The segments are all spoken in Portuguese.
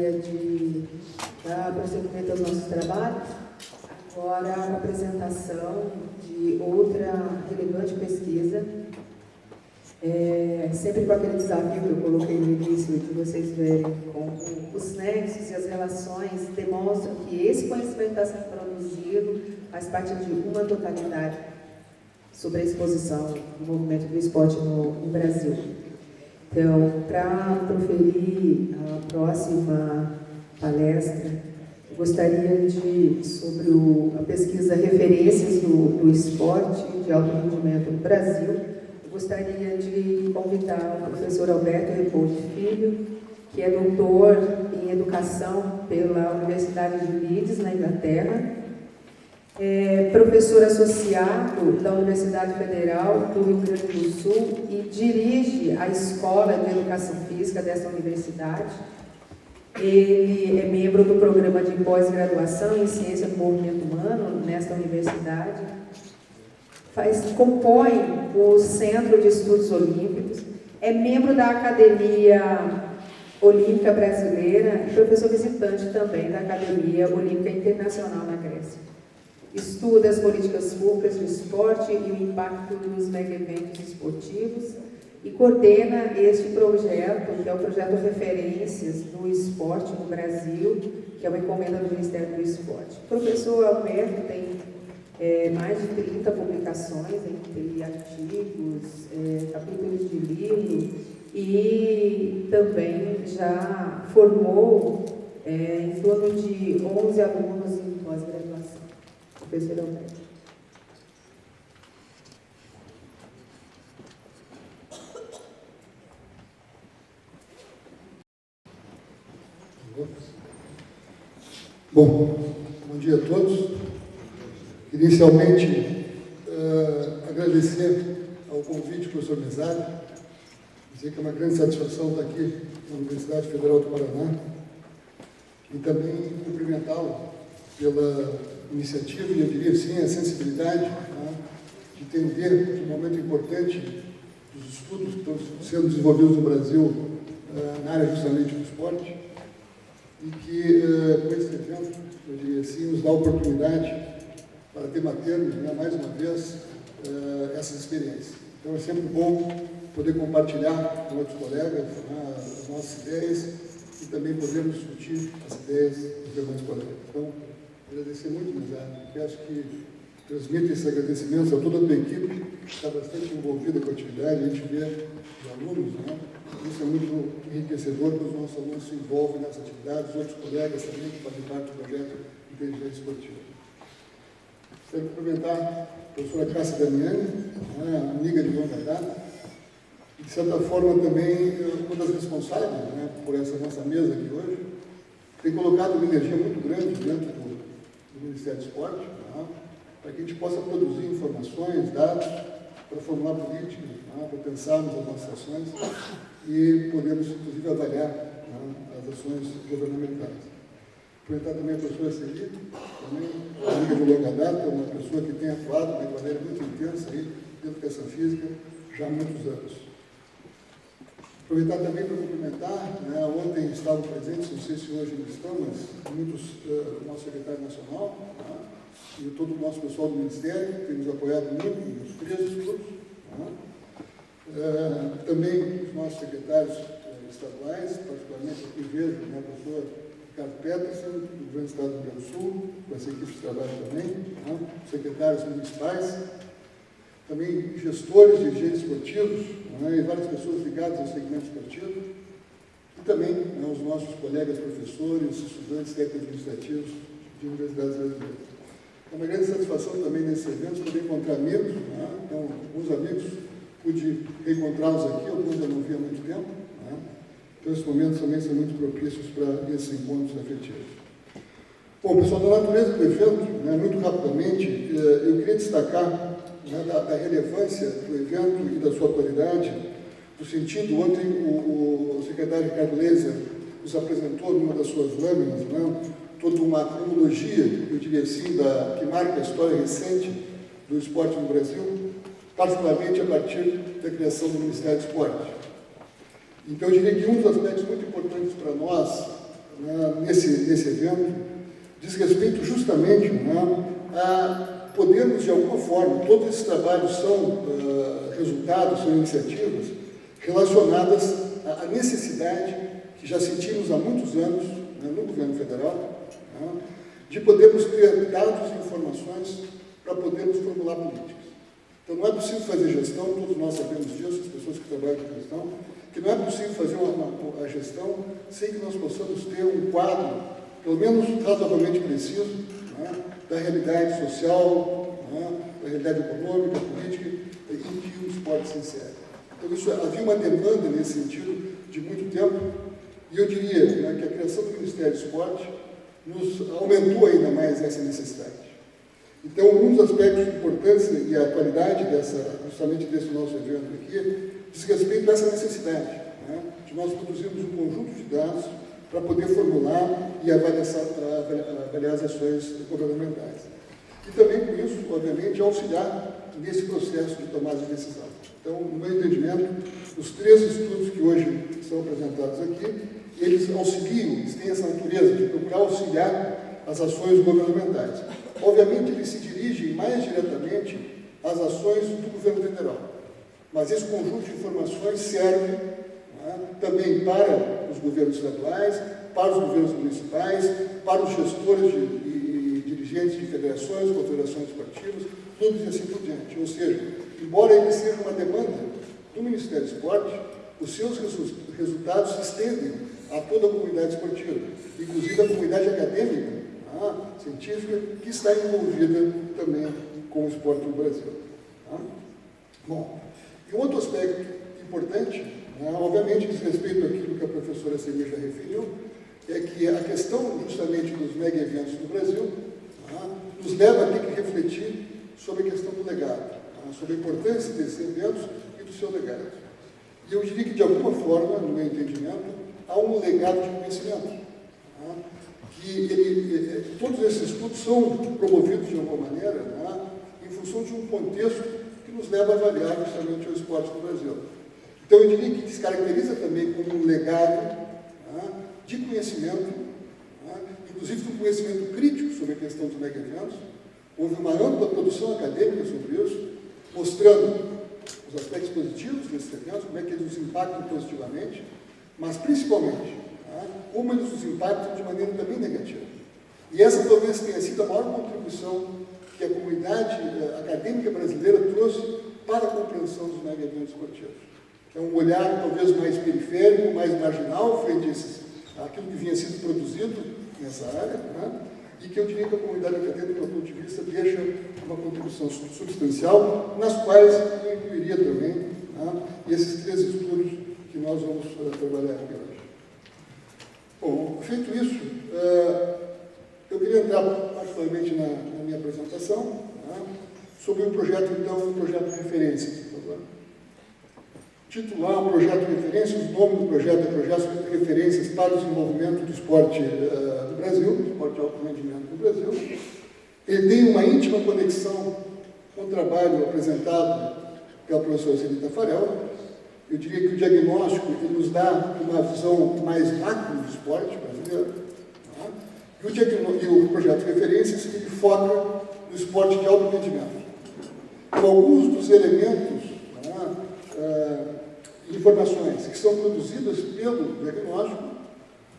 gostaria de dar prosseguimento aos nossos trabalhos. Agora, a apresentação de outra relevante pesquisa, sempre com aquele desafio que eu coloquei no início, de vocês verem como os nexos e as relações demonstram que esse conhecimento está sendo produzido faz parte de uma totalidade sobre a exposição do movimento do esporte no Brasil. Então, para proferir a próxima palestra, eu gostaria sobre a pesquisa Referências do Esporte de Alto Rendimento no Brasil. Eu gostaria de convidar o professor Alberto Repoldi Filho, que é doutor em Educação pela Universidade de Leeds, na Inglaterra, professor associado da Universidade Federal do Rio Grande do Sul e dirige a Escola de Educação Física dessa universidade. Ele é membro do programa de pós-graduação em Ciência do Movimento Humano nesta universidade. Compõe o Centro de Estudos Olímpicos, é membro da Academia Olímpica Brasileira e professor visitante também da Academia Olímpica Internacional na Grécia. Estuda as políticas públicas do esporte e o impacto dos mega-eventos esportivos e coordena este projeto, que é o projeto Referências do Esporte no Brasil, que é uma encomenda do Ministério do Esporte. O professor Alberto tem mais de 30 publicações, entre artigos, capítulos de livro, e também já formou em torno de 11 alunos em pós-graduação. Professor Alberto. Bom dia a todos. Inicialmente, agradecer ao convite do professor Mezzari, dizer que é uma grande satisfação estar aqui na Universidade Federal do Paraná e também cumprimentá-lo pela iniciativa e, eu diria assim, a sensibilidade de entender um momento importante dos estudos que estão sendo desenvolvidos no Brasil na área justamente do esporte e que, com esse evento, eu diria assim, nos dá a oportunidade para debatermos, mais uma vez, essas experiências. Então, é sempre bom poder compartilhar com outros colegas as nossas ideias e também podermos discutir as ideias dos demais colegas. Então, agradecer muito, Mezzari. Peço que transmita esses agradecimentos a toda a tua equipe, que está bastante envolvida com a atividade. A gente vê os alunos, Isso é muito enriquecedor, porque os nossos alunos se envolvem nessa atividade, os outros colegas também que fazem parte do projeto de inteligência esportiva. Quero cumprimentar a professora Cássia Damiani, amiga de longa data, e, de certa forma, também uma das responsáveis por essa nossa mesa aqui hoje. Tem colocado uma energia muito grande dentro do Ministério do Esporte, para que a gente possa produzir informações, dados, para formular políticas, para pensarmos as nossas ações e podermos, inclusive, avaliar as ações governamentais. Cumprimentar também a professora Celi, também amiga de longa data, uma pessoa que tem atuado de maneira muito intensa aí, dentro da educação física já há muitos anos. Aproveitar também para cumprimentar, ontem estavam presentes, não sei se hoje ainda estão, mas muitos do nosso secretário nacional e todo o nosso pessoal do Ministério, que tem nos apoiado muito nos 3 estudos. Também os nossos secretários estaduais, particularmente aqui vejo, o professor Ricardo Peterson, do Grande Estado do Rio Grande do Sul, com essa equipe de trabalho também, secretários municipais, também gestores, dirigentes esportivos, e várias pessoas ligadas ao segmento esportivo, e também os nossos colegas professores, estudantes técnicos administrativos de universidades brasileiras. É uma grande satisfação também nesse evento poder encontrar amigos, então, alguns amigos pude reencontrá-los aqui, alguns eu não vi há muito tempo, então esses momentos também são muito propícios para esses encontros afetivos. Bom, pessoal, da natureza do evento, muito rapidamente, eu queria destacar da relevância do evento e da sua atualidade, no sentido, ontem o secretário Ricardo Leser nos apresentou numa das suas lâminas, toda uma cronologia, eu diria assim, que marca a história recente do esporte no Brasil, particularmente a partir da criação do Ministério do Esporte. Então, eu diria que um dos aspectos muito importantes para nós, nesse evento diz respeito justamente a podermos, de alguma forma, todos esses trabalhos são resultados, são iniciativas relacionadas à necessidade que já sentimos há muitos anos no governo federal, de podermos ter dados e informações para podermos formular políticas. Então, não é possível fazer gestão, todos nós sabemos disso, as pessoas que trabalham com gestão, que não é possível fazer a gestão sem que nós possamos ter um quadro, pelo menos razoavelmente preciso, da realidade social, da realidade econômica, política, em que o esporte se insere. Então, havia uma demanda nesse sentido de muito tempo, e eu diria que a criação do Ministério do Esporte nos aumentou ainda mais essa necessidade. Então, um dos aspectos importantes e a atualidade justamente desse nosso evento aqui, diz respeito a essa necessidade, de nós produzirmos um conjunto de dados para poder formular e avaliar as ações governamentais. E também, com isso, obviamente, auxiliar nesse processo de tomada de decisão. Então, no meu entendimento, os 3 estudos que hoje são apresentados aqui, eles auxiliam, eles têm essa natureza de procurar auxiliar as ações governamentais. Obviamente, eles se dirigem mais diretamente às ações do governo federal, mas esse conjunto de informações serve também para os governos estaduais, para os governos municipais, para os gestores e dirigentes de federações, confederações esportivas, clubes e assim por diante. Ou seja, embora ele seja uma demanda do Ministério do Esporte, os seus resultados se estendem a toda a comunidade esportiva, inclusive a comunidade acadêmica, científica, que está envolvida também com o esporte no Brasil. Bom, e um outro aspecto importante, obviamente diz respeito àquilo que a professora Semir já referiu, é que a questão justamente dos mega-eventos no Brasil nos leva a ter que refletir sobre a questão do legado, sobre a importância desses eventos e do seu legado. E eu diria que, de alguma forma, no meu entendimento, há um legado de conhecimento. Que todos esses estudos são promovidos, de alguma maneira, em função de um contexto que nos leva a avaliar justamente o esporte no Brasil. Então, eu diria que se caracteriza também como um legado de conhecimento, inclusive de um conhecimento crítico sobre a questão dos mega-eventos. Houve uma ampla produção acadêmica sobre isso, mostrando os aspectos positivos desses eventos, como é que eles nos impactam positivamente, mas, principalmente, como eles nos impactam de maneira também negativa. E essa talvez tenha sido a maior contribuição que a comunidade acadêmica brasileira trouxe para a compreensão dos mega-eventos esportivos. Que é um olhar talvez mais periférico, mais marginal, frente a aquilo que vinha sendo produzido nessa área, e que eu diria que a comunidade acadêmica, do ponto de vista, deixa uma contribuição substancial, nas quais eu incluiria também esses 3 estudos que nós vamos trabalhar aqui hoje. Bom, feito isso, eu queria entrar particularmente na minha apresentação sobre o projeto, então, o projeto de referência, por favor. Titular o projeto de referência, o nome do projeto é Projeto de Referências para o Desenvolvimento do Esporte do Brasil, do esporte de alto rendimento do Brasil. Ele tem uma íntima conexão com o trabalho apresentado pela professora Celita Farel. Eu diria que o diagnóstico ele nos dá uma visão mais macro do esporte brasileiro. E o projeto de referências ele foca no esporte de alto rendimento. Com alguns dos elementos, informações que são produzidas pelo diagnóstico,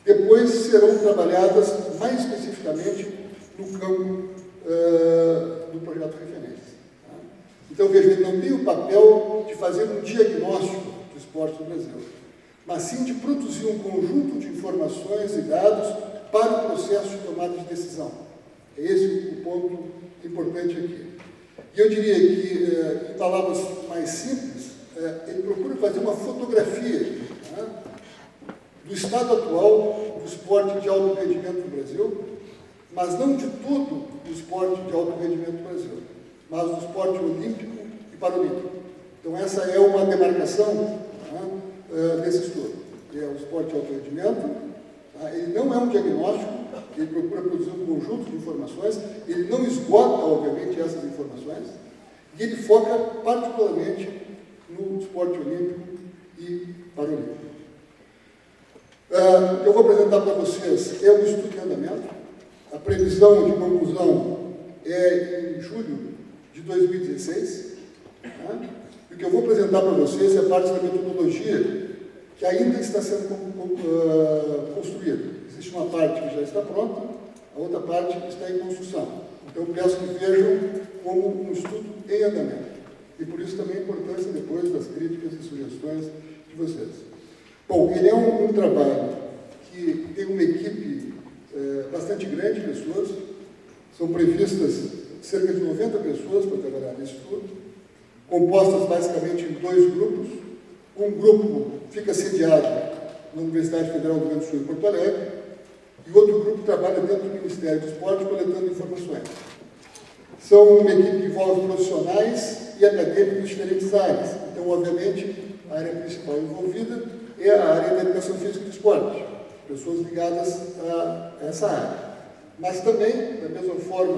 depois serão trabalhadas mais especificamente no campo do projeto de referência. Então, veja, ele não tem o papel de fazer um diagnóstico do esporte no Brasil, mas sim de produzir um conjunto de informações e dados para o processo de tomada de decisão. É esse o ponto importante aqui. E eu diria que, em palavras mais simples, ele procura fazer uma fotografia do estado atual do esporte de alto rendimento no Brasil, mas não de todo o esporte de alto rendimento no Brasil, mas do esporte olímpico e paralímpico. Então, essa é uma demarcação desse estudo. É o esporte de alto rendimento, ele não é um diagnóstico, ele procura produzir um conjunto de informações, ele não esgota, obviamente, essas informações, e ele foca particularmente no esporte olímpico e paralímpico. Eu vou apresentar para vocês é um estudo em andamento. A previsão de conclusão é em julho de 2016. Né? E o que eu vou apresentar para vocês é parte da metodologia que ainda está sendo construída. Existe uma parte que já está pronta, a outra parte está em construção. Então, eu peço que vejam como um estudo em andamento. E por isso também a importância depois das críticas e sugestões de vocês. Bom, ele é um trabalho que tem uma equipe bastante grande de pessoas. São previstas cerca de 90 pessoas para trabalhar nesse estudo, compostas basicamente em 2 grupos. Um grupo fica sediado na Universidade Federal do Rio Grande do Sul, em Porto Alegre, e outro grupo trabalha dentro do Ministério do Esporte, coletando informações. São uma equipe que envolve profissionais e acadêmicos de diferentes áreas. Então, obviamente, a área principal envolvida é a área da educação física e do esporte, pessoas ligadas a essa área. Mas também, da mesma forma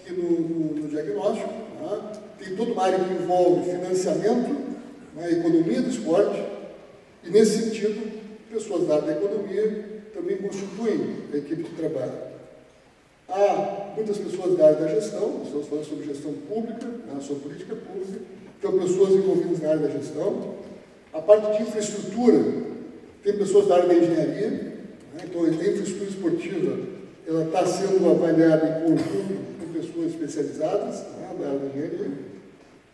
que no diagnóstico, né, tem toda uma área que envolve financiamento, né, economia do esporte, e nesse sentido, pessoas da área da economia também constituem a equipe de trabalho. Há muitas pessoas da área da gestão, estamos falando sobre gestão pública, né, sobre política pública, então pessoas envolvidas na área da gestão. A parte de infraestrutura, tem pessoas da área da engenharia, né, então a infraestrutura esportiva ela está sendo avaliada em conjunto com pessoas especializadas, né, da área da engenharia.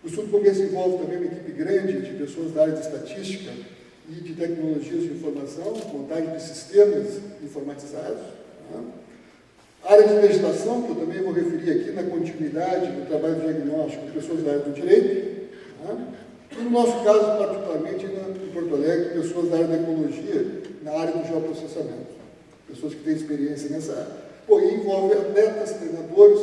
O estudo começo envolve também uma equipe grande de pessoas da área de estatística e de tecnologias de informação, montagem de sistemas informatizados. Né. A área de legislação, que eu também vou referir aqui na continuidade do trabalho de diagnóstico de pessoas da área do direito, né? E no nosso caso, particularmente em Porto Alegre, pessoas da área da ecologia, na área do geoprocessamento, pessoas que têm experiência nessa área. Bom, e envolve atletas, treinadores,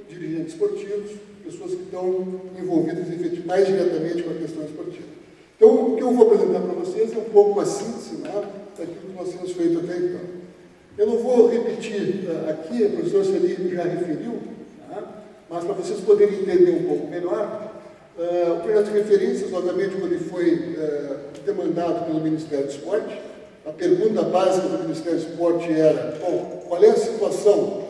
dirigentes esportivos, pessoas que estão envolvidas mais diretamente com a questão esportiva. Então, o que eu vou apresentar para vocês é um pouco a síntese, né, daquilo que nós temos feito até então. Eu não vou repetir aqui, a professora Celina já referiu, tá? Mas para vocês poderem entender um pouco melhor, o projeto de referências, obviamente, quando ele foi demandado pelo Ministério do Esporte, a pergunta básica do Ministério do Esporte era, bom, qual é a situação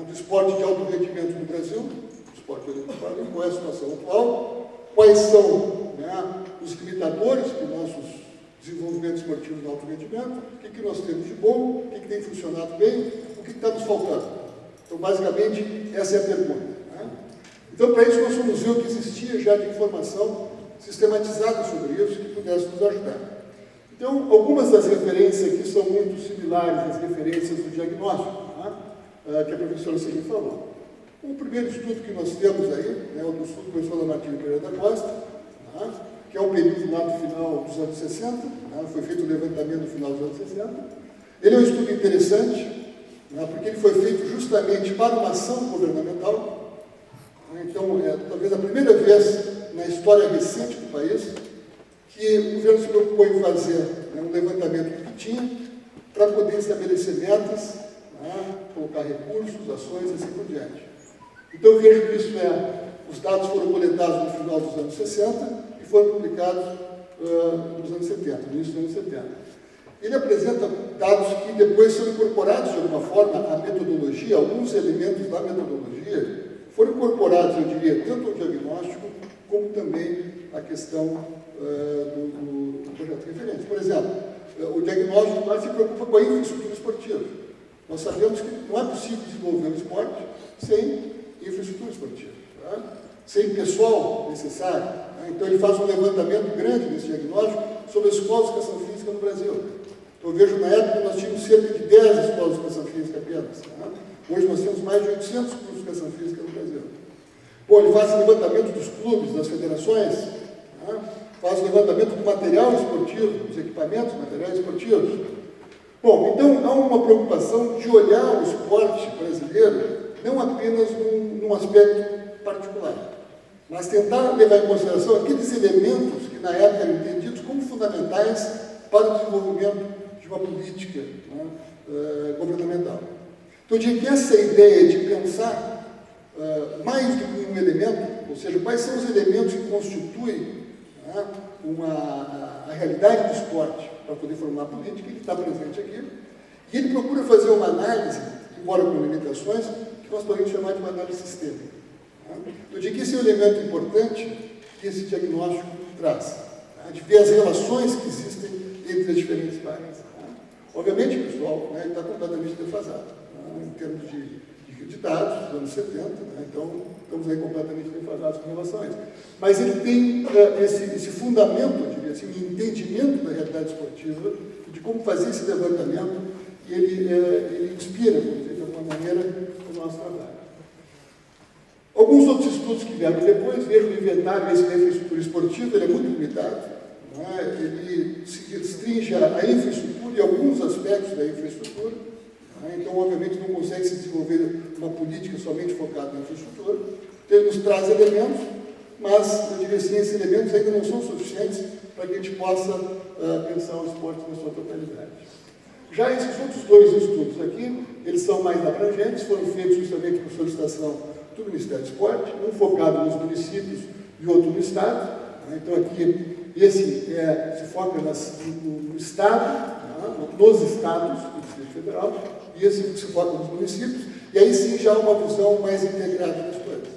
do esporte de alto rendimento no Brasil, do esporte olímpico, qual é a situação atual, quais são, né, os limitadores dos nossos desenvolvimento esportivo de alto rendimento, o que nós temos de bom, o que tem funcionado bem, o que está nos faltando. Então, basicamente, essa é a pergunta. Né? Então, para isso, nós fomos ver o que existia já de informação sistematizada sobre isso, que pudesse nos ajudar. Então, algumas das referências aqui são muito similares às referências do diagnóstico, né? Que a professora Celina falou. O primeiro estudo que nós temos aí, né, o do estudo do professor Lamartine Pereira da Costa, né, que é um período lá do final dos anos 60, né, foi feito o levantamento no final dos anos 60. Ele é um estudo interessante, né, porque ele foi feito justamente para uma ação governamental. Então, é talvez a primeira vez na história recente do país que o governo se preocupou em fazer, né, um levantamento do que tinha para poder estabelecer metas, né, colocar recursos, ações e assim por diante. Então, eu vejo que isso os dados foram coletados no final dos anos 60 e foram publicados nos anos 70, no início dos anos 70. Ele apresenta dados que depois são incorporados de alguma forma à metodologia, alguns elementos da metodologia foram incorporados, eu diria, tanto ao diagnóstico como também à questão do projeto de referência. Por exemplo, o diagnóstico lá se preocupa com a infraestrutura esportiva. Nós sabemos que não é possível desenvolver o esporte sem infraestrutura esportiva, tá? Sem pessoal necessário. Né? Então, ele faz um levantamento grande nesse diagnóstico sobre as escolas de educação física no Brasil. Então, eu vejo na época nós tínhamos cerca de 10 escolas de educação física apenas. Tá? Hoje nós temos mais de 800 cursos de educação física no Brasil. Bom, ele faz o levantamento dos clubes, das federações, tá? Faz o levantamento do material esportivo, dos equipamentos, materiais esportivos. Bom, então há uma preocupação de olhar o esporte brasileiro não apenas num aspecto particular, mas tentar levar em consideração aqueles elementos que na época eram entendidos como fundamentais para o desenvolvimento de uma política, né, governamental. Então, eu diria que essa ideia de pensar mais do que um elemento, ou seja, quais são os elementos que constituem, né, a realidade do esporte, para poder formar política, ele está presente aqui, e ele procura fazer uma análise, embora com limitações, que nós podemos chamar de uma análise sistêmica. Eu digo que esse é um elemento importante que esse diagnóstico traz, de ver as relações que existem entre as diferentes partes. Obviamente, pessoal, está completamente defasado, em termos de dados dos anos 70, então estamos aí completamente defasados com relação a isso. Mas ele tem esse fundamento, eu diria assim, um entendimento da realidade esportiva, de como fazer esse levantamento, e ele inspira, de alguma maneira, o nosso trabalho. Alguns outros estudos que vieram depois, vejam o inventário esse da infraestrutura esportiva, ele é muito limitado, ele se restringe à infraestrutura e alguns aspectos da infraestrutura, então, obviamente, não consegue se desenvolver uma política somente focada na infraestrutura. Então, ele nos traz elementos, mas, eu diria assim, esses elementos ainda não são suficientes para que a gente possa pensar o esporte na sua totalidade. Já esses outros dois estudos aqui, eles são mais abrangentes, foram feitos justamente por solicitação do Ministério do Esporte, um focado nos municípios e outro no Estado. Então, aqui, esse se foca no Estado, nos Estados do Distrito Federal, e esse se foca nos municípios, e aí sim já há uma visão mais integrada das coisas.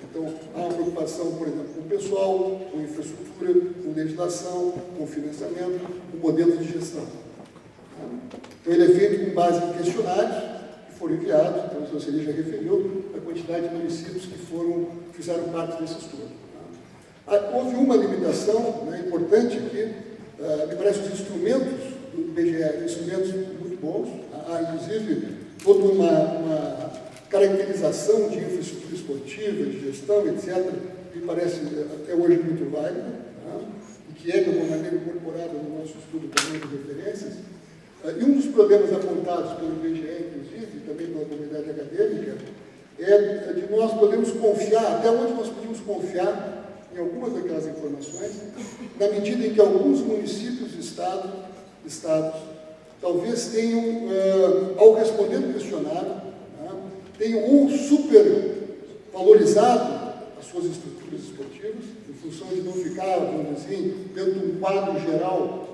Então, há uma preocupação, por exemplo, com o pessoal, com infraestrutura, com legislação, com financiamento, com modelos de gestão. Então, ele é feito com base em questionários que foram enviados, então, o senhor já referiu a quantidade de municípios que fizeram parte desse estudo. Houve uma limitação importante aqui, me parece os instrumentos do IBGE, instrumentos muito bons, há inclusive toda uma caracterização de infraestrutura esportiva, de gestão, etc., me parece até hoje muito válida, e que é de alguma maneira incorporada no nosso estudo também de referências. E um dos problemas apontados pelo IBGE, inclusive, e também pela comunidade acadêmica, é de nós podemos confiar, até onde nós podemos confiar em algumas daquelas informações, na medida em que alguns municípios e estados talvez tenham, ao responder o questionário, tenham super valorizado as suas estruturas esportivas, em função de não ficar, vamos dizer assim, dentro de um quadro geral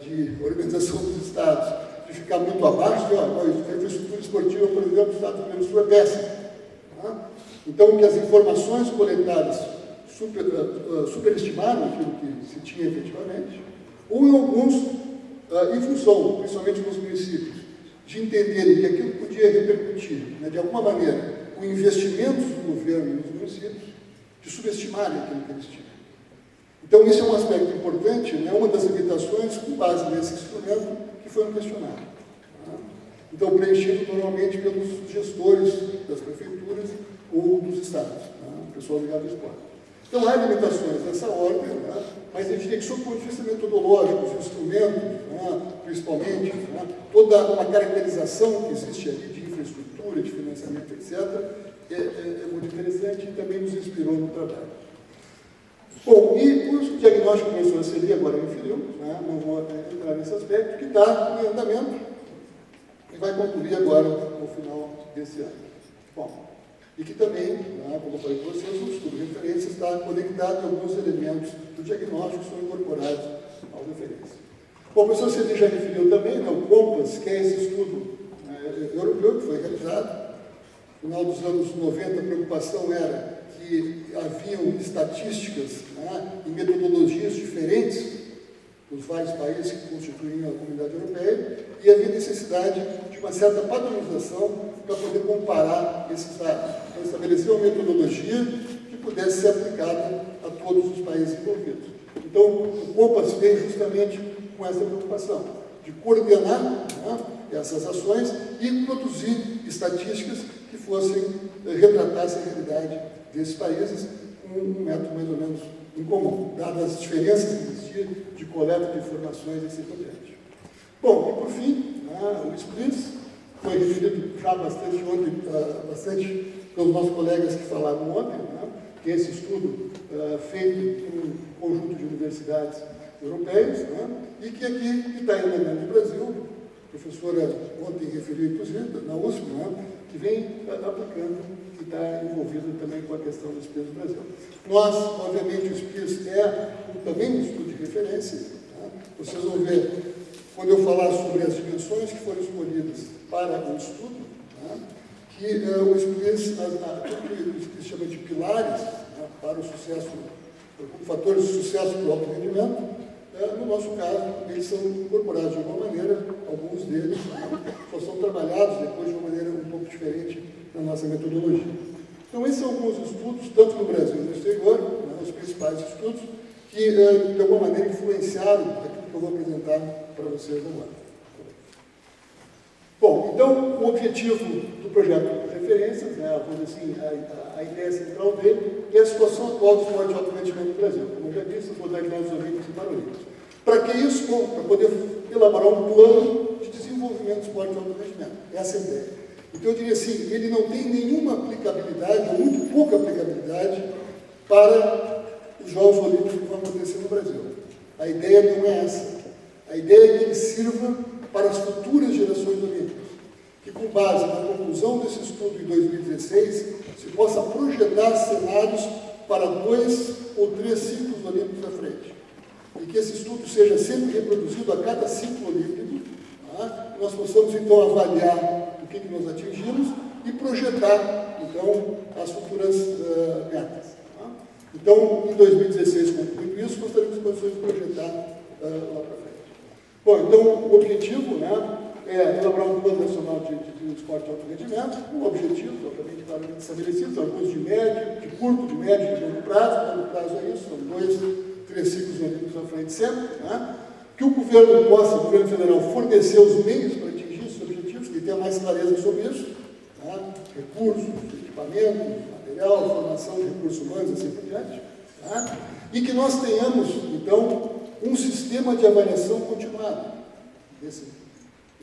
de organização dos estados, de ficar muito abaixo, a infraestrutura esportiva, por exemplo, do Estado do Rio Grande do Sul é péssima. Então, que as informações coletadas superestimaram aquilo que se tinha efetivamente, ou em alguns, em função, principalmente nos municípios, de entenderem que aquilo podia repercutir, de alguma maneira, com investimentos do governo nos municípios, de subestimarem aquilo que eles tinham. Então, esse é um aspecto importante, uma das limitações com base nesse instrumento que foi um questionário. Então, preenchido normalmente pelos gestores das prefeituras ou dos estados, o pessoal ligado ao esporte. Então, há limitações nessa ordem, mas a gente tem que, sob o ponto de vista metodológico, os instrumentos, principalmente, toda uma caracterização que existe ali de infraestrutura, de financiamento, etc., é muito interessante e também nos inspirou no trabalho. Bom, e o diagnóstico que o professor Celi agora referiu, não vou entrar nesse aspecto, que está em andamento e vai concluir agora no final desse ano. Bom, e que também, como eu falei para vocês, o estudo de referência está conectado a alguns elementos do diagnóstico que são incorporados ao referência. Bom, o professor Celi já referiu também, o COMPAS, que é esse estudo europeu que foi realizado. No final dos anos 90, a preocupação era que haviam estatísticas e metodologias diferentes nos vários países que constituíam a comunidade europeia, e havia necessidade de uma certa padronização para poder comparar esses dados. Então, estabelecer uma metodologia que pudesse ser aplicada a todos os países envolvidos. Então, o COMPAS veio justamente com essa preocupação, de coordenar essas ações e produzir estatísticas que retratassem a realidade desses países com um método mais ou menos em comum, dadas as diferenças que existiam de coleta de informações e assim por diante. Bom, e por fim, o SPLITS foi referido já bastante pelos nossos colegas que falaram ontem, que é esse estudo feito por um conjunto de universidades europeias, e que aqui está em andamento no Brasil, a professora ontem referiu, inclusive, na USP, que vem aplicando, que está envolvido também com a questão dos PIS do Brasil. Nós, obviamente, os PIS é também um estudo de referência. Vocês vão ver quando eu falar sobre as dimensões que foram escolhidas para o estudo, né, que o estudo, tudo que se chama de pilares, né, para o sucesso, como fatores de sucesso para o alto rendimento, no nosso caso, eles são incorporados de alguma maneira, alguns deles, né, só são trabalhados depois de uma maneira um pouco diferente na nossa metodologia. Então, esses são alguns estudos, tanto no Brasil como no exterior, né, os principais estudos, que, de alguma maneira, influenciaram aquilo que eu vou apresentar para vocês agora. Bom, então, o objetivo do projeto de referências, né, assim, a ideia central dele é a situação atual do esporte de alto rendimento no Brasil. Como eu já disse, as modalidades olímpicas e paralímpicas. Para que isso? Para poder elaborar um plano de desenvolvimento do esporte de alto rendimento. Essa é a ideia. Então, eu diria assim, ele não tem nenhuma aplicabilidade, ou muito pouca aplicabilidade, para os Jogos Olímpicos que vão acontecer no Brasil. A ideia não é essa. A ideia é que ele sirva para as futuras gerações olímpicas, que com base na conclusão desse estudo em 2016, se possa projetar cenários para 2 ou 3 ciclos olímpicos à frente. E que esse estudo seja sempre reproduzido a cada ciclo olímpico, tá? Nós possamos então avaliar o que nós atingimos e projetar então as futuras metas. Tá? Então, em 2016, concluindo isso, nós teremos condições de projetar lá para frente. Bom, então, o objetivo, né, é elaborar um plano nacional de esporte de alto rendimento, com objetivos, obviamente, claramente estabelecidos, alguns de médio, de curto, de médio e de longo prazo. Longo prazo é isso, são 2, 3 ciclos olímpicos à frente sempre, né? Que o governo federal, fornecer os meios para atingir esses objetivos, que tenha mais clareza sobre isso, né? Recursos, equipamentos, material, formação de recursos humanos, assim por diante, né? E que nós tenhamos, então, um sistema de avaliação continuado de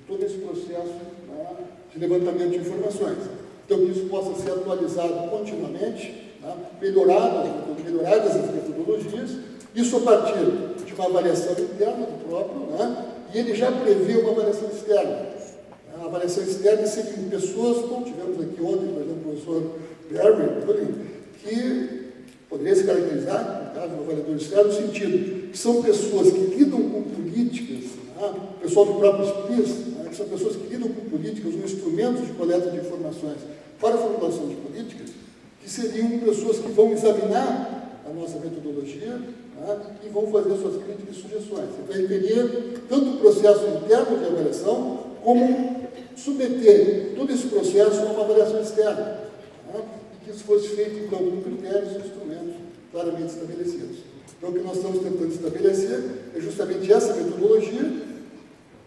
todo esse processo, né, de levantamento de informações. Então, que isso possa ser atualizado continuamente, né, melhoradas as metodologias, isso a partir de uma avaliação interna do próprio, né, e ele já prevê uma avaliação externa. A avaliação externa seria pessoas, como tivemos aqui ontem, por exemplo, o professor Berry, que poderia se caracterizar, no caso do avaliador externo, no sentido que são pessoas que lidam com políticas, né, o pessoal do próprio SPIS, né, que são pessoas que lidam com políticas, um instrumento de coleta de informações para a formulação de políticas, que seriam pessoas que vão examinar a nossa metodologia, né, e vão fazer suas críticas e sugestões. Então, ele teria tanto o processo interno de avaliação, como submeter todo esse processo a uma avaliação externa, né, e que isso fosse feito, então, com critérios e instrumentos claramente estabelecidos. Então, o que nós estamos tentando estabelecer é justamente essa metodologia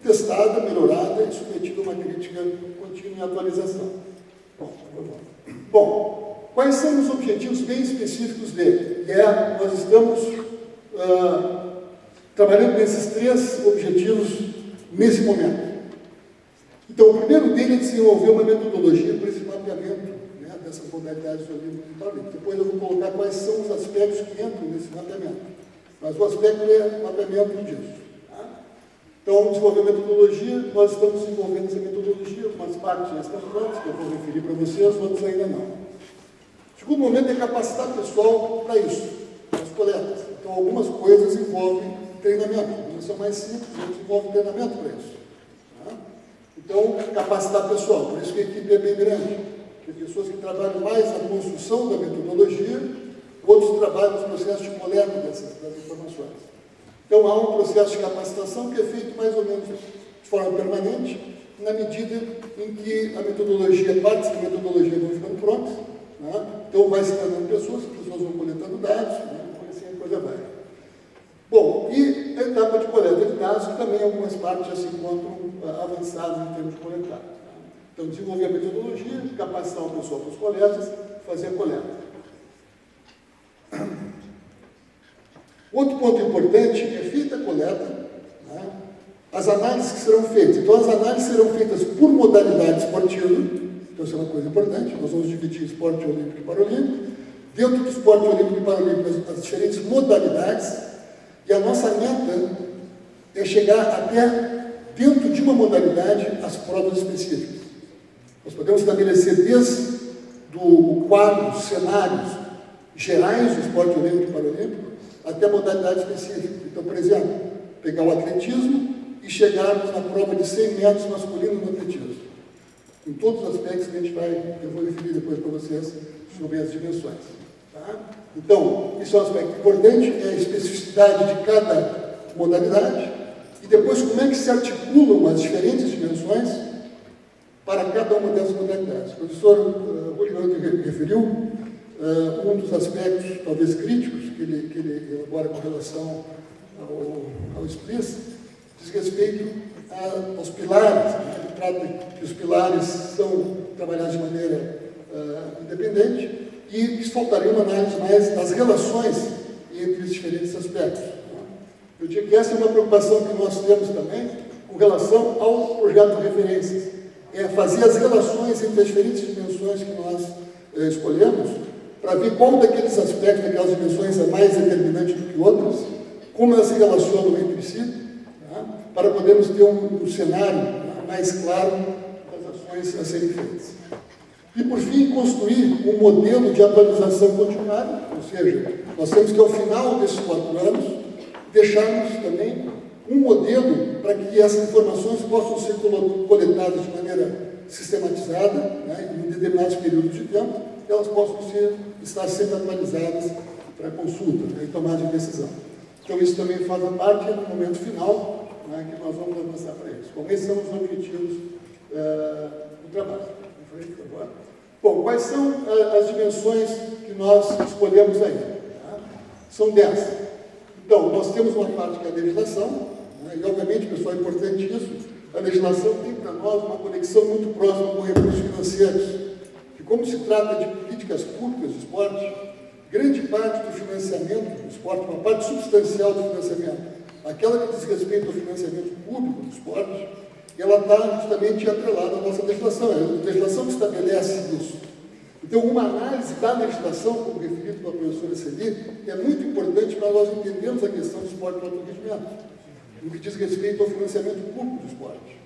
testada, melhorada e submetida a uma crítica contínua e atualização. Bom, quais são os objetivos bem específicos dele? Nós estamos trabalhando nesses 3 objetivos nesse momento. Então, o primeiro dele é desenvolver uma metodologia para esse mapeamento, né, dessas modalidades olímpicas e paralímpicas. Depois eu vou colocar quais são os aspectos que entram nesse mapeamento. Mas o aspecto é o mapeamento disso. Tá? Então, desenvolver a metodologia, nós estamos desenvolvendo essa metodologia, algumas partes já estão prontas, que eu vou referir para vocês, outras ainda não. O segundo momento é capacitar o pessoal para isso, as coletas. Então, algumas coisas envolvem treinamento, algumas são mais simples, outras envolvem treinamento para isso. Tá? Então, capacitar o pessoal, por isso que a equipe é bem grande. Tem pessoas que trabalham mais na construção da metodologia, outros trabalham nos processos de coleta das informações. Então, há um processo de capacitação que é feito mais ou menos de forma permanente, na medida em que a metodologia, partes da metodologia vão ficando prontas, né? Então, vai se treinando pessoas, as pessoas vão coletando dados, né? Assim a coisa vai. Bom, e a etapa de coleta de dados, que também algumas partes já se encontram avançadas em termos de coletar. Então, desenvolver a metodologia, capacitar o pessoal para as coletas, fazer a coleta. Outro ponto importante é feita a coleta, né, as análises que serão feitas. Então, as análises serão feitas por modalidade esportiva, então isso é uma coisa importante, nós vamos dividir esporte olímpico e paralímpico. Dentro do esporte olímpico e paralímpico, as diferentes modalidades, e a nossa meta é chegar até, dentro de uma modalidade, as provas específicas. Nós podemos estabelecer desde o quadro, cenários gerais do esporte olímpico e paralímpico, até a modalidade específica. Então, por exemplo, pegar o atletismo, e chegarmos na prova de 100 metros masculino no atletismo. Em todos os aspectos que eu vou referir depois para vocês sobre as dimensões. Tá? Então, isso é um aspecto importante, é a especificidade de cada modalidade, e depois como é que se articulam as diferentes dimensões para cada uma dessas modalidades. O professor Juliano referiu um dos aspectos, talvez críticos, que ele elabora com relação ao SPLIS, diz respeito aos pilares. Né? Ele trata que os pilares são trabalhados de maneira independente e faltaria uma análise mais das relações entre os diferentes aspectos. Eu digo que essa é uma preocupação que nós temos também com relação ao projeto de referências. É fazer as relações entre as diferentes dimensões que nós escolhemos, para ver qual daqueles aspectos, daquelas dimensões é mais determinante do que outras, como elas se relacionam entre si, tá? Para podermos ter um cenário mais claro das ações a serem feitas. E, por fim, construir um modelo de atualização continuada, ou seja, nós temos que, ao final desses 4 anos, deixarmos também um modelo para que essas informações possam ser coletadas de maneira sistematizada, né, em determinados períodos de tempo, e elas possam estar sendo atualizadas para consulta, né, e tomada de decisão. Então, isso também faz parte no momento final, né, que nós vamos avançar para isso. Bom, esses são os objetivos do trabalho. Em frente, por favor. Bom, quais são as dimensões que nós escolhemos aí? Tá? São 10. Então, nós temos uma parte que é a legislação, né, e obviamente, pessoal, é importante isso, a legislação tem para nós uma conexão muito próxima com recursos financeiros, que como se trata de políticas públicas do esporte, grande parte do financiamento do esporte, uma parte substancial do financiamento, aquela que diz respeito ao financiamento público do esporte, ela está justamente atrelada à nossa legislação. É a legislação que estabelece isso. Então, uma análise da legislação, como referido pela professora Celi, é muito importante para nós entendermos a questão do esporte de alto rendimento, no que diz respeito ao financiamento público do esporte.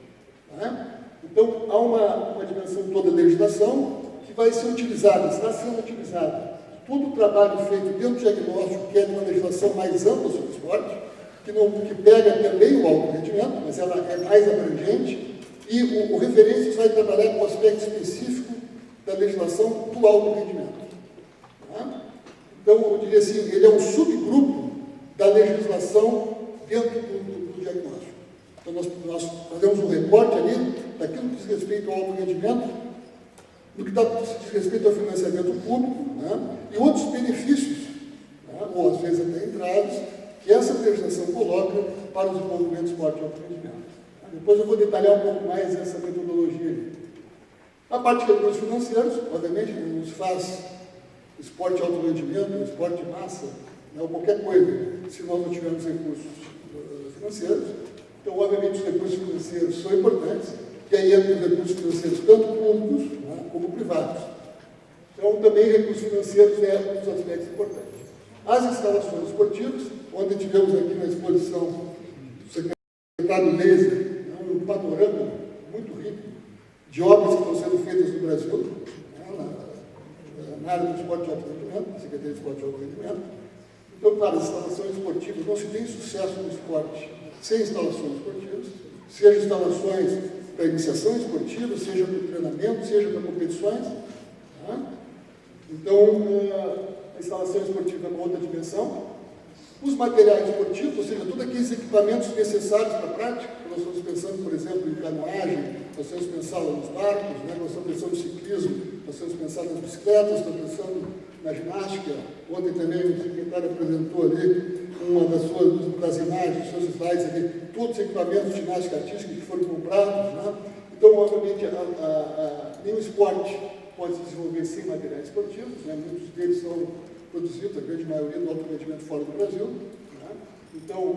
Tá? Então, há uma dimensão toda da legislação que vai ser utilizada, está sendo utilizada. Todo o trabalho feito dentro do diagnóstico, que é de uma legislação mais ampla sobre o esporte, que pega também o alto rendimento, mas ela é mais abrangente, e o referências vai trabalhar com o aspecto específico da legislação do alto rendimento. Tá? Então, eu diria assim, ele é um subgrupo da legislação dentro do diagnóstico. Então, nós fazemos um recorte ali daquilo que diz respeito ao alto rendimento, do que diz respeito ao financiamento público, né? E outros benefícios, né? Ou às vezes até entraves, que essa legislação coloca para o desenvolvimento do esporte de alto rendimento. Depois eu vou detalhar um pouco mais essa metodologia ali. A parte de recursos financeiros, obviamente, não se faz esporte de alto rendimento, esporte de massa, né, ou qualquer coisa, se nós não tivermos recursos financeiros. Então, obviamente, os recursos financeiros são importantes, e aí entram os recursos financeiros tanto públicos, né, como privados. Então, também recursos financeiros é um dos aspectos importantes. As instalações esportivas, onde tivemos aqui na exposição do secretário Leser, um panorama muito rico de obras que estão sendo feitas no Brasil, né, na área do esporte de alto rendimento, na Secretaria de Esporte de Alto Rendimento. Então, claro, as instalações esportivas, não se tem sucesso no esporte sem instalações esportivas, seja instalações para iniciação esportiva, seja para treinamento, seja para competições. Tá? Então, a instalação esportiva é uma outra dimensão. Os materiais esportivos, ou seja, todos aqueles equipamentos necessários para a prática, nós estamos pensando, por exemplo, em canoagem, nós estamos pensando nos barcos, né? Nós estamos pensando no ciclismo, nós estamos pensando nas bicicletas, estamos pensando na ginástica. Ontem também o secretário apresentou ali uma das imagens, dos seus slides ali, todos os equipamentos de ginástica artística que foram comprados. Né? Então, obviamente, nenhum esporte pode se desenvolver sem materiais esportivos, né? Muitos deles são produzidos, a grande maioria do alto rendimento fora do Brasil. Né? Então,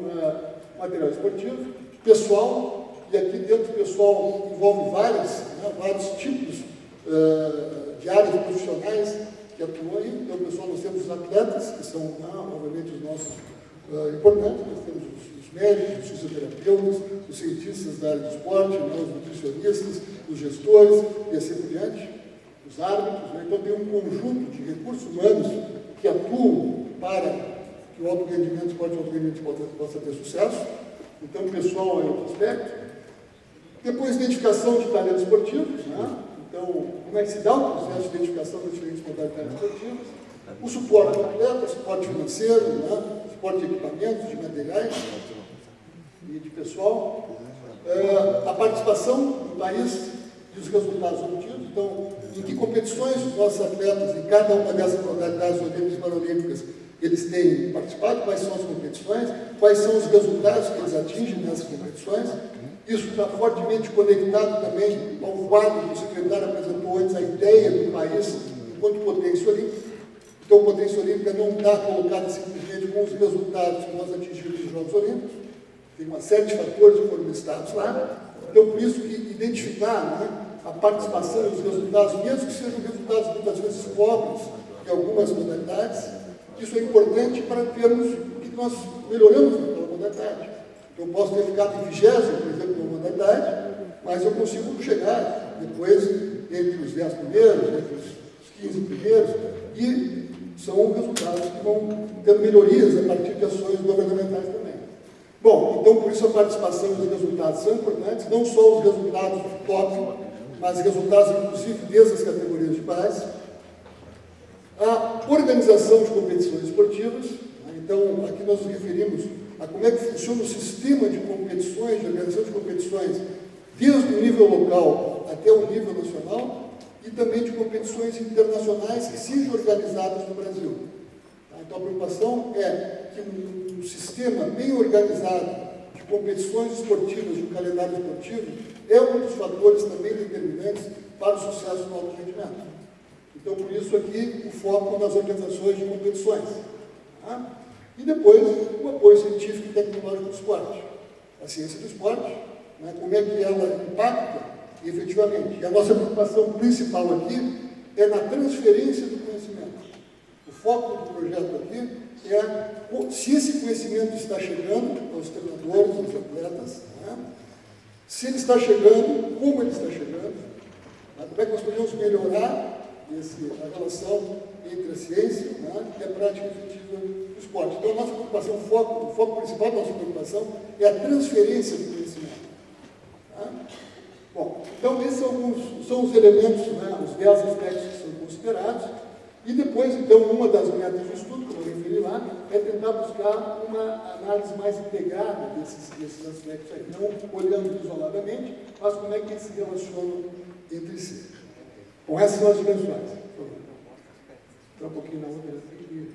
material esportivo, pessoal, e aqui dentro do pessoal envolve vários tipos de áreas profissionais que atuam aí. Então, pessoal, nós temos os atletas, que são, obviamente, os nossos importantes, nós temos os médicos, os fisioterapeutas, os cientistas da área do esporte, né? Os nutricionistas, os gestores, e assim por diante, os árbitros. Né? Então, tem um conjunto de recursos humanos que atuam para que o alto rendimento, o esporte de alto rendimento possa ter sucesso. Então, o pessoal é outro aspecto. Depois, identificação de talentos esportivos, né? Então, como é que se dá o processo de identificação das diferentes modalidades esportivas? O suporte ao atleta, o suporte financeiro, né? O suporte de equipamentos, de materiais e de pessoal. A participação no país e os resultados obtidos. Então, em que competições os nossos atletas, em cada uma dessas modalidades olímpicas e paralímpicas, eles têm participado, quais são as competições, quais são os resultados que eles atingem nessas competições. Isso está fortemente conectado também ao quadro que o secretário apresentou antes, a ideia do país enquanto potência olímpica. Então, a potência olímpica não está colocada simplesmente com os resultados que nós atingimos nos Jogos Olímpicos. Tem uma série de fatores que foram listados lá. Então, por isso que identificar, né, a participação e os resultados, mesmo que sejam resultados muitas vezes pobres em algumas modalidades, isso é importante para vermos o que nós melhoramos naquela modalidade. Eu posso ter ficado em 20º, por exemplo, numa modalidade, mas eu consigo chegar depois entre os 10 primeiros, entre os 15 primeiros, e são resultados que vão tendo melhorias a partir de ações governamentais também. Bom, então por isso a participação e os resultados são importantes, não só os resultados do top, mas resultados inclusive desde as categorias de base. A organização de competições esportivas, então aqui nós nos referimos a como é que funciona o sistema de competições, de organização de competições, desde o nível local até o nível nacional, e também de competições internacionais que sejam organizadas no Brasil. Então a preocupação é que um sistema bem organizado de competições esportivas, de um calendário esportivo, é um dos fatores também determinantes para o sucesso do alto rendimento. Então, por isso aqui, o foco nas organizações de competições. Tá? E depois, o apoio científico e tecnológico do esporte. A ciência do esporte, né, como é que ela impacta efetivamente. E a nossa preocupação principal aqui é na transferência do conhecimento. O foco do projeto aqui é se esse conhecimento está chegando aos treinadores, aos atletas, né, se ele está chegando, como ele está chegando, né, como é que nós podemos melhorar a relação entre a ciência, né, e a prática efetiva do esporte. Então, a nossa preocupação, o foco principal da nossa preocupação é a transferência do conhecimento. Tá? Bom, então, esses são os elementos, né, os 10 aspectos que são considerados. E depois, então, uma das metas do estudo, como eu referi lá, é tentar buscar uma análise mais integrada desses aspectos aí, não olhando isoladamente, mas como é que eles se relacionam entre si. Bom, essas são as dimensões. Entrar um pouquinho na outra aqui.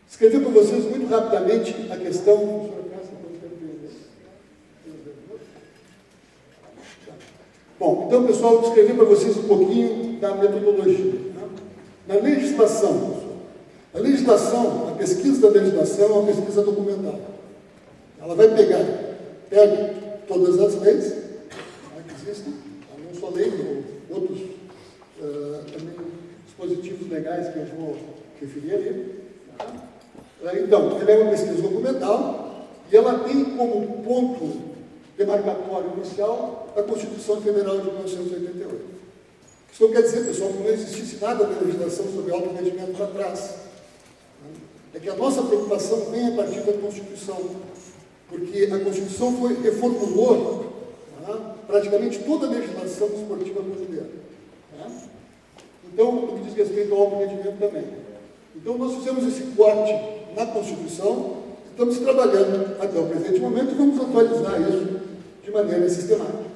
Escrevi para vocês muito rapidamente a questão. Bom, então, pessoal, eu escrevi para vocês um pouquinho da metodologia. Né? Na legislação, pessoal, a legislação, a pesquisa da legislação é uma pesquisa documental. Ela vai pega todas as leis, né, que existem, não só lei, como outros também dispositivos legais que eu vou referir ali. Tá? Então, ela é uma pesquisa documental e ela tem como ponto demarcatório inicial a Constituição Federal de 1988. Isso não quer dizer, pessoal, que não existisse nada da legislação sobre alto rendimento para trás. É que a nossa preocupação vem a partir da Constituição, porque a Constituição reformulou praticamente toda a legislação esportiva brasileira. Então, no que diz respeito ao alto rendimento também. Então, nós fizemos esse corte na Constituição, estamos trabalhando até o presente momento e vamos atualizar isso de maneira sistemática.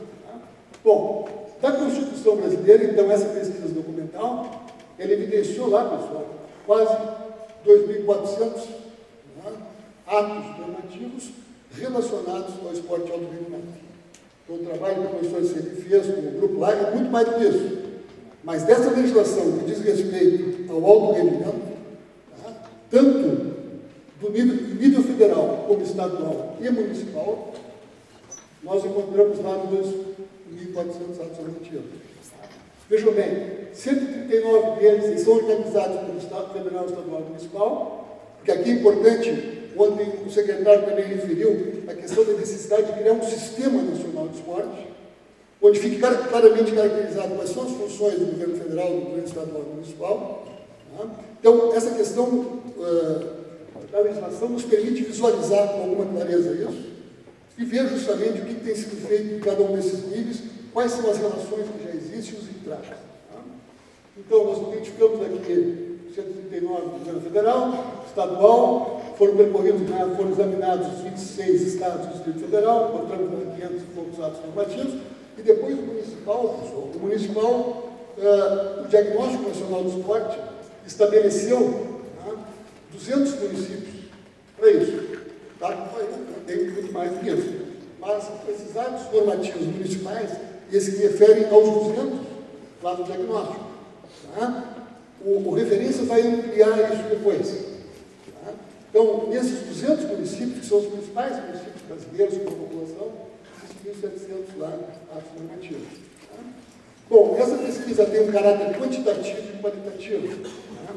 Bom, da Constituição brasileira, então, essa pesquisa documental, ela evidenciou lá, pessoal, quase 2.400 atos normativos relacionados ao esporte de alto rendimento. Então, o trabalho que a professora Celi fez com o grupo lá é muito mais do que isso. Mas dessa legislação que diz respeito ao alto rendimento, tanto do nível federal como estadual e municipal, nós encontramos lá 2.400 atos normativos. Vejam bem, 139 deles são organizados pelo Estado Federal, Estadual e Municipal, porque aqui é importante, ontem o secretário também referiu a questão da necessidade de criar um sistema nacional de esporte, onde fique claramente caracterizado quais são as funções do governo federal, do governo estadual e municipal. Então, essa questão da legislação nos permite visualizar com alguma clareza isso e ver justamente o que tem sido feito em cada um desses níveis, quais são as relações que já existem e os entraves. Tá? Então, nós identificamos aqui 139 do governo federal, estadual, foram percorridos, foram examinados os 26 estados do Distrito Federal, encontramos 500 e poucos atos normativos, e depois o municipal, pessoal, o Diagnóstico Nacional do Esporte estabeleceu 200 municípios para isso. Tá? Tem muito mais do que isso. Mas esses atos normativos municipais, eles se referem aos 200 lá do diagnóstico. Tá? O referência vai ampliar isso depois. Tá? Então, nesses 200 municípios, que são os principais municípios brasileiros com a população, existem 1.700 lá atos normativos. Tá? Bom, essa pesquisa tem um caráter quantitativo e qualitativo. Tá?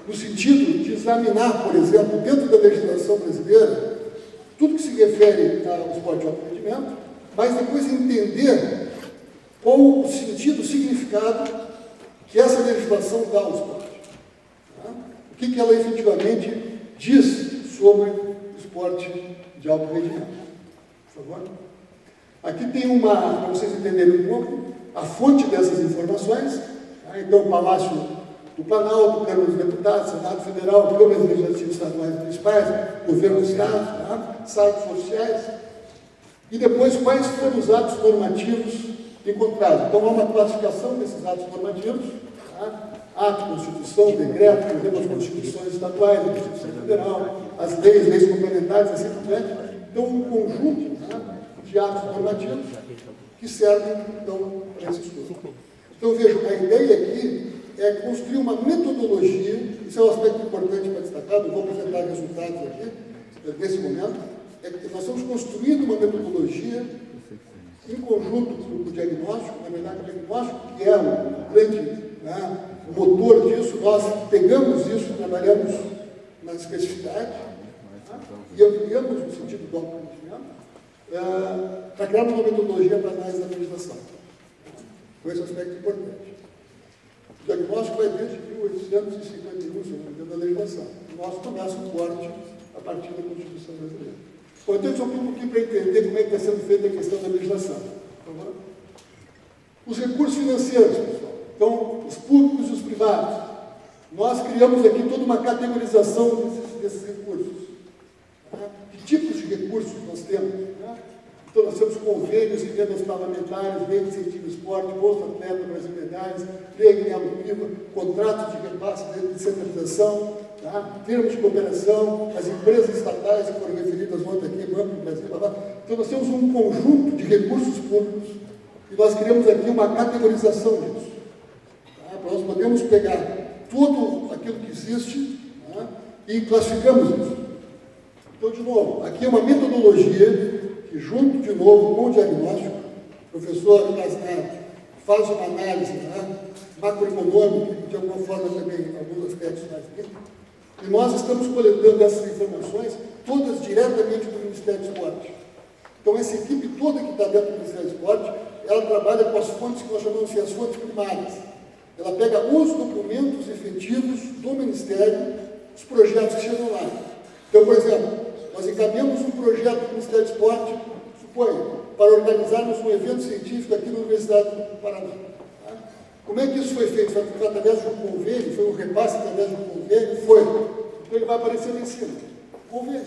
No sentido de examinar, por exemplo, dentro da legislação brasileira, tudo que se refere ao esporte de alto rendimento, mas depois entender qual o sentido, o significado que essa legislação dá ao esporte. Tá? O que ela efetivamente diz sobre o esporte de alto rendimento. Por favor. Aqui tem para vocês entenderem um pouco, a fonte dessas informações. Tá? Então, o Palácio do Planalto, Câmara dos Deputados, Senado Federal, Câmaras Legislativas Estaduais e Municipais, Governo do Estado, tá? Sites oficiais, e depois quais foram os atos normativos encontrados. Então, há uma classificação desses atos normativos, tá? Ato, Constituição, decreto, por exemplo, as Constituições estaduais, a Constituição Federal, as leis complementares, assim por diante. Então, um conjunto, tá? De atos normativos que servem, então, para esse estudo. Então, vejo, a ideia aqui é construir uma metodologia, isso é um aspecto importante para destacar, não vou apresentar resultados aqui, nesse momento, é que nós estamos construindo uma metodologia em conjunto com o diagnóstico, na verdade, o diagnóstico, que é o grande motor disso, nós pegamos isso, trabalhamos na especificidade, e ampliamos no sentido do autoconhecimento, para criar uma metodologia para análise da legislação. Foi esse aspecto importante. O diagnóstico vai desde 1851, se não me engano, da legislação. O nosso começa um corte a partir da Constituição brasileira. Bom, então, só um pouquinho para entender como é que está sendo feita a questão da legislação. Por favor. Os recursos financeiros, pessoal. Então, os públicos e os privados. Nós criamos aqui toda uma categorização desses recursos. Que tipos de recursos nós temos? Então, nós temos convênios, emendas parlamentares, lei de incentivo ao esporte, Bolsa Atleta, Brasil Medalhas, lei Guilherme, contratos de repasse de descentralização, tá? Termos de cooperação, as empresas estatais que foram referidas ontem aqui, Banco do Brasil, blá, blá. Então, nós temos um conjunto de recursos públicos e nós criamos aqui uma categorização disso. Tá? Nós podemos pegar tudo aquilo que existe, tá? E classificamos isso. Então, de novo, aqui é uma metodologia que, junto, de novo, com o diagnóstico, o professor Casnar faz uma análise macroeconômica, de alguma forma também, alguns aspectos mais técnicos, e nós estamos coletando essas informações todas diretamente do Ministério do Esporte. Então, essa equipe toda que está dentro do Ministério do Esporte, ela trabalha com as fontes que nós chamamos de as fontes primárias. Ela pega os documentos efetivos do Ministério, os projetos que chegam lá. Então, por exemplo, nós encaminhamos um projeto do Ministério do Esporte, suponha, para organizarmos um evento científico aqui na Universidade do Paraná. Tá? Como é que isso foi feito? Foi através de um convênio? Foi um repasse através de um convênio? Foi. Então ele vai aparecer lá em cima. Convênio,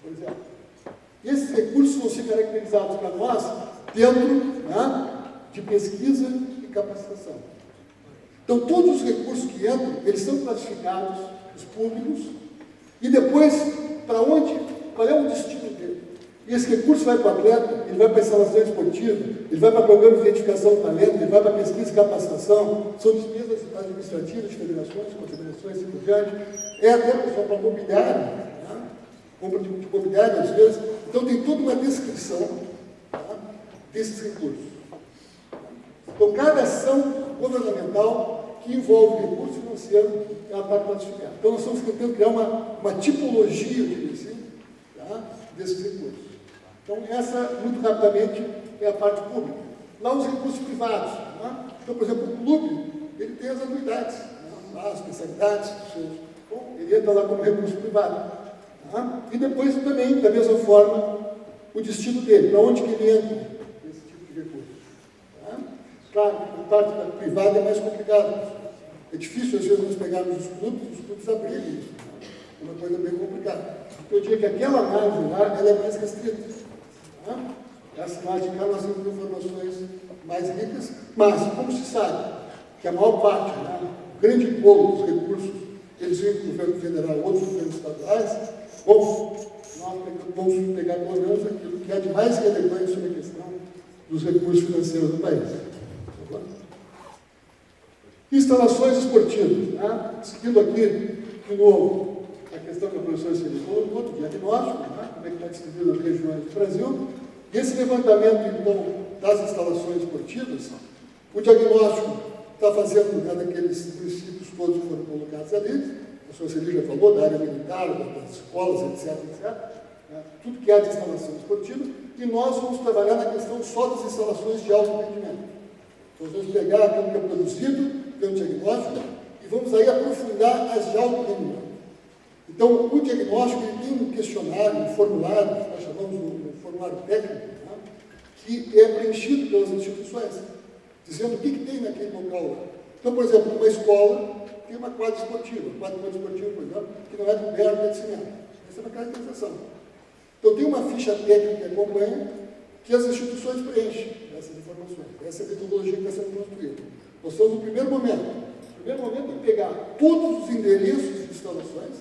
por exemplo. E esses recursos vão ser caracterizados para nós dentro de pesquisa e capacitação. Então, todos os recursos que entram, eles são classificados, os públicos, e depois, para onde, qual é o destino dele? E esse recurso vai para o atleta, ele vai para a instalação esportiva, ele vai para programas de identificação do talento, ele vai para pesquisa e capacitação, são despesas administrativas de federações, confederações e por diante, é até pessoal para mobiliário, compra de mobiliário às vezes. Então tem toda uma descrição desses recursos. Então cada ação governamental que envolve recurso financeiro, ela está classificada. Então nós estamos tentando criar uma tipologia, desses recursos. Então essa, muito rapidamente, é a parte pública. Lá os recursos privados. Então, por exemplo, o clube, ele tem as anuidades, as especialidades, ele entra lá como recurso privado. Tá? E depois também, da mesma forma, o destino dele, para onde que ele entra, esse tipo de recurso. Tá? Claro, a parte da privada é mais complicado. É difícil, às vezes, nós pegarmos os clubes abrigam isso. Tá? É uma coisa bem complicada. Eu diria que aquela margem lá, ela é mais restrita. Tá? Essa margem cá, nós temos informações mais ricas, mas, como se sabe, que a maior parte, né, o grande bolo dos recursos, eles vêm do governo federal, outros governos estaduais, nós vamos pegar pelo menos aquilo que é de mais relevante sobre a questão dos recursos financeiros do país. Tá? Instalações esportivas. Né? Seguindo aqui, de novo, a questão que a professora Celina colocou, do diagnóstico, né? Como é que está distribuído as regiões do Brasil. E esse levantamento, então, das instalações esportivas, o diagnóstico está fazendo, né, daqueles princípios todos que foram colocados ali, a professora Celina já falou, da área militar, das escolas, etc., né, tudo que há de instalação esportiva, e nós vamos trabalhar na questão só das instalações de alto rendimento. Então, vamos pegar aquilo que é produzido, ter um diagnóstico, e vamos aí aprofundar as de alto rendimento. Então, o diagnóstico ele tem um questionário, um formulário, que nós chamamos de formulário técnico, né, que é preenchido pelas instituições, dizendo o que tem naquele local lá. Então, por exemplo, numa escola tem uma quadra esportiva, por exemplo, que não é coberta de cimento. Essa é uma caracterização. Então, tem uma ficha técnica que acompanha que as instituições preenchem essas informações. Essa é a metodologia que está sendo construída. Nós estamos no primeiro momento. O primeiro momento é pegar todos os endereços de instalações,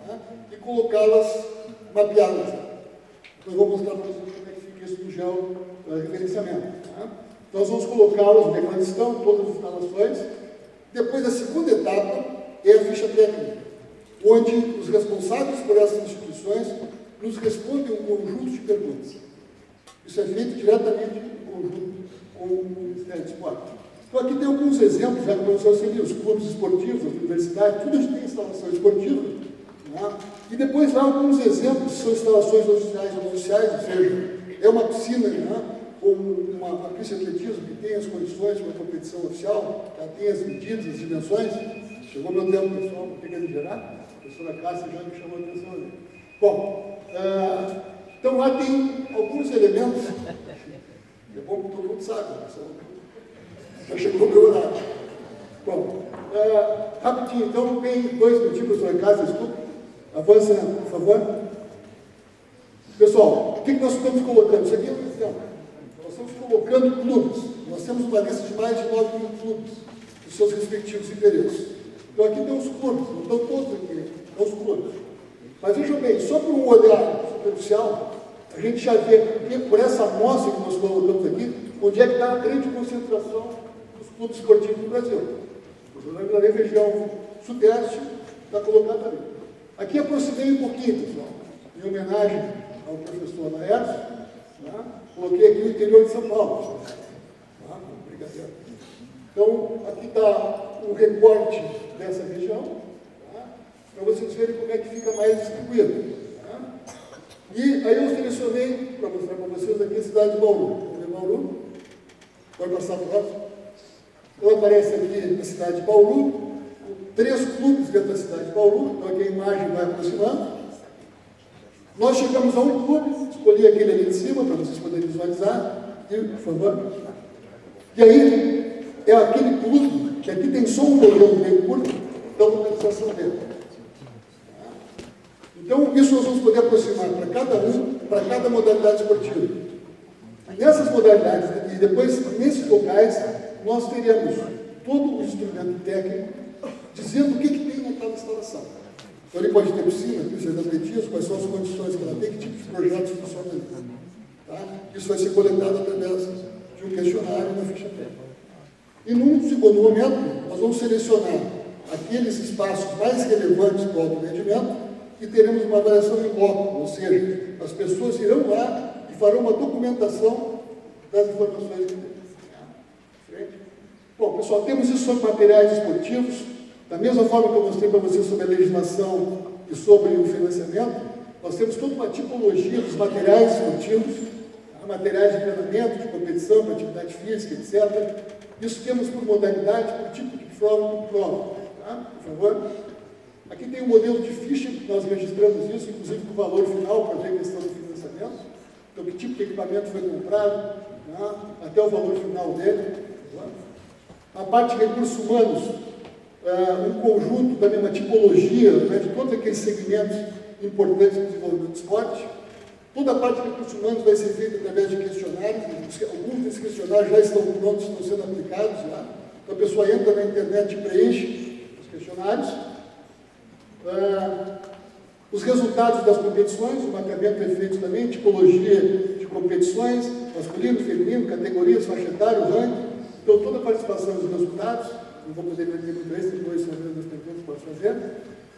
tá, e colocá-las mapeadas. Então, eu vou mostrar para vocês como é que fica isso no georreferenciamento. Tá? Então, nós vamos colocá-las onde é que elas estão, todas as instalações. Depois, a segunda etapa é a ficha técnica, onde os responsáveis por essas instituições nos respondem um conjunto de perguntas. Isso é feito diretamente em conjunto com o Ministério do Esporte. Então, aqui tem alguns exemplos, já que o professor Celina, os clubes esportivos, as universidades, tudo isso tem instalação esportiva. Né? E depois lá alguns exemplos, são instalações oficiais ou não oficiais, ou seja, é uma piscina, né? Ou uma pista de atletismo que tem as condições de uma competição oficial, ela tem as medidas, as dimensões. Chegou meu tempo, pessoal, não tem que exagerar. A professora Cássia já me chamou a atenção ali. Bom, então lá tem alguns elementos. É bom que todo mundo sabe, pessoal. Já chegou o meu horário. Bom, rapidinho, então, tem 2 minutinhos, professora Cássia, desculpa. Avança, por favor. Pessoal, o que nós estamos colocando? Isso aqui é um exemplo. Nós estamos colocando clubes. Nós temos uma lista de mais de 9.000 clubes, os seus respectivos endereços. Então, aqui tem os clubes, não estão todos aqui, são os clubes. Mas vejam bem, só por um olhar superficial, a gente já vê, por essa amostra que nós colocamos aqui, onde é que está a grande concentração dos clubes esportivos no Brasil. Na região sudeste, está colocado ali. Aqui aproximei um pouquinho, pessoal, em homenagem ao professor Laércio, tá? Coloquei aqui o interior de São Paulo. Tá? Obrigado. Então, aqui está um recorte dessa região, tá? Para vocês verem como é que fica mais distribuído. Tá? E aí eu selecionei, para mostrar para vocês aqui, a cidade de Bauru. Vamos ver Bauru? Pode passar para o próximo? Então aparece aqui a cidade de Bauru, 3 clubes dentro da cidade de Bauru, então aqui a imagem vai aproximando. Nós chegamos a um clube, escolhi aquele ali de cima para vocês poderem visualizar, e, por favor. E aí, é aquele clube, que aqui tem só um modelo bem curto, da localização dele. Então, isso nós vamos poder aproximar para cada para cada modalidade esportiva. Nessas modalidades, e depois, nesses locais, nós teremos todo o instrumento técnico dizendo o que tem naquela instalação. Então, ele pode ter piscina, pista de atletismo, quais são as condições que ela tem, que tipo de projetos funcionam ali. Tá? Isso vai ser coletado através de um questionário na ficha técnica. E num segundo momento, nós vamos selecionar aqueles espaços mais relevantes para o alto rendimento e teremos uma avaliação em loco, ou seja, as pessoas irão lá e farão uma documentação das informações que temos. Bom, pessoal, temos isso sobre materiais esportivos. Da mesma forma que eu mostrei para vocês sobre a legislação e sobre o financiamento, nós temos toda uma tipologia dos materiais esportivos, materiais de treinamento, de competição, para atividade física, etc. Isso temos por modalidade, por tipo de prova, por prova. Tá? Por favor. Aqui tem um modelo de ficha, que nós registramos isso, inclusive com o valor final, para ver a questão do financiamento. Então, que tipo de equipamento foi comprado, né? Até o valor final dele. A parte de recursos humanos, um conjunto, também uma tipologia, né, de todos aqueles segmentos importantes do desenvolvimento do esporte. Toda a parte de recursos humanos vai ser feita através de questionários. Alguns desses questionários já estão prontos, estão sendo aplicados já. Então, a pessoa entra na internet e preenche os questionários. Os resultados das competições, o mapeamento é feito também, tipologia de competições, masculino, feminino, categorias, faixa etária, ranking. Então, toda a participação dos resultados, não vou poder meter muito esse, depois são as perguntas que posso fazer.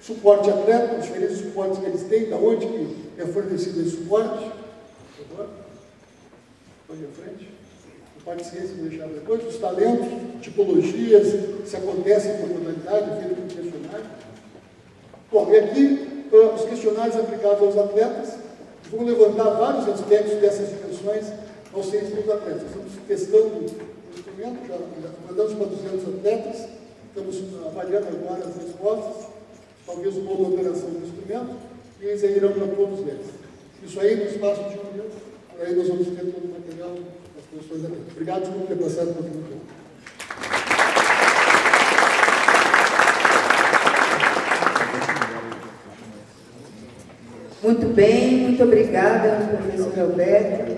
Suporte atleta, os diferentes suportes que eles têm, da onde que é fornecido esse suporte. Por favor. Pode ir à frente. A parte de ciência, vou deixar depois. Os talentos, tipologias, se acontecem por modalidade, feito com questionário. Bom, e aqui os questionários aplicados aos atletas. Vão levantar vários aspectos dessas dimensões aos ciências dos atletas. Estamos testando o instrumento, já mandamos para 200 atletas, estamos avaliando agora as respostas, talvez uma outra alteração do instrumento, e eles irão para todos eles. Isso aí, no espaço de um minuto, aí nós vamos ter todo o material das posições da frente. Obrigado por ter passado por muito. Muito bem, muito obrigada, professor Alberto,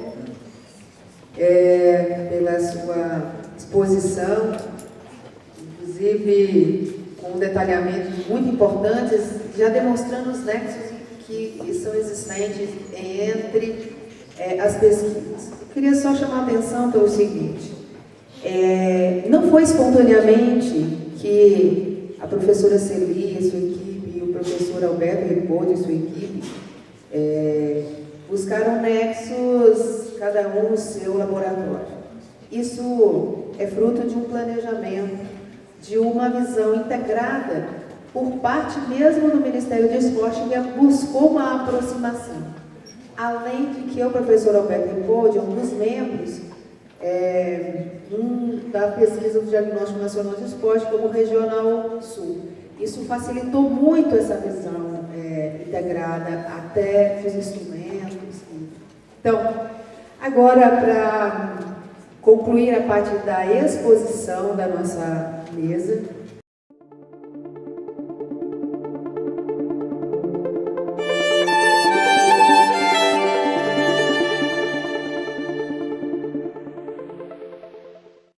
pela sua exposição, inclusive com detalhamentos muito importantes, já demonstrando os nexos que são existentes entre as pesquisas. Eu queria só chamar a atenção para o seguinte, não foi espontaneamente que a professora Celi e sua equipe, e o professor Alberto Ripoldi e sua equipe, buscaram nexos, cada um no seu laboratório. Isso é fruto de um planejamento, de uma visão integrada por parte mesmo do Ministério do Esporte, que buscou uma aproximação. Além de que o professor Alberto Ripoldi, um dos membros da pesquisa do Diagnóstico Nacional de Esporte como Regional Sul. Isso facilitou muito essa visão integrada até os instrumentos. Então, agora, para concluir a parte da exposição da nossa mesa,